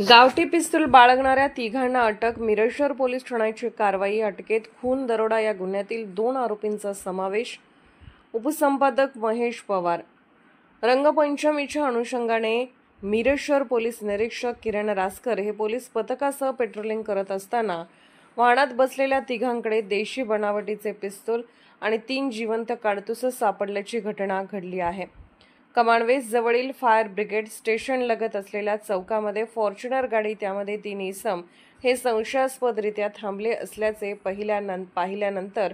गावठी पिस्तूल बाळगणाऱ्या तिघांना अटक. मिरज शहर पोलीस ठाण्याची कारवाई. अटकेत खून, दरोडा या गुन्ह्यातील 2 आरोपींचा समावेश. उपसंपादक महेश पवार. रंगपंचमीच्या अनुषंगाने मिरज शहर पोलीस निरीक्षक किरण रासकर हे पोलीस पथकासह पेट्रोलिंग करत असताना वाहनात बसलेल्या तिघांकडे देशी बनावटीचे पिस्तूल आणि 3 जिवंत काडतुसं सापडल्याची घटना घडली आहे. कमांडवेस जवळील फायर ब्रिगेड स्टेशन लगत असलेल्या चौकामध्ये फॉर्च्युनर गाडी, त्यामध्ये 3 इसम हे संशयास्पदरित्या थांबले असल्याचे पाहिल्यानंतर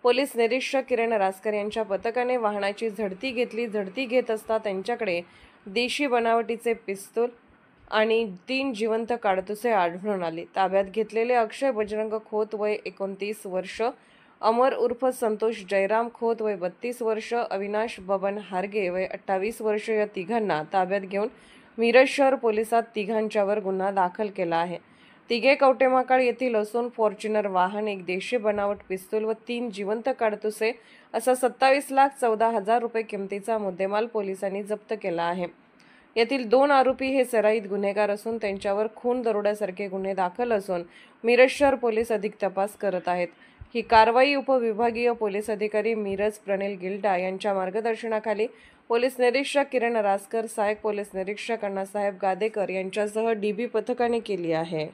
पोलीस निरीक्षक किरण रासकर यांच्या पथकाने वाहनाची झडती घेतली. झडती घेत असता त्यांच्याकडे देशी बनावटीचे पिस्तूल आणि 3 जिवंत काडतुसे आढळून आले. ताब्यात घेतलेले अक्षय बजरंग खोत वय 29 वर्ष, अमर उर्फ संतोष जयराम खोत वय 32 वर्ष, अविनाश बबन हारगे वय 28 वर्ष या तिघांना ताब्यात घेऊन मिरज शहर पोलिसात तिघांच्यावर गुन्हा दाखल केला आहे. तिघे कवटेमहाकाळ येथील असून फॉर्च्युनर वाहन, 1 देशी बनावट पिस्तूल व 3 जिवंत काडतुसे असा 27,14,000 रुपये किमतीचा मुद्देमाल पोलिसांनी जप्त केला आहे. यातील 2 आरोपी हे सराईत गुन्हेगार असून त्यांच्यावर खून, दरोड्यासारखे गुन्हे दाखल असून मिरज शहर पोलीस अधिक तपास करत आहेत. ही कारवाई उपविभागीय पोलीस अधिकारी मिरज प्रणिल गिल्डा यांच्या मार्गदर्शनाखाली पोलीस निरीक्षक किरण रासकर, सहाय्यक पोलीस निरीक्षक अण्णासाहेब गादेकर यांच्यासह डीबी पथकाने केली आहे.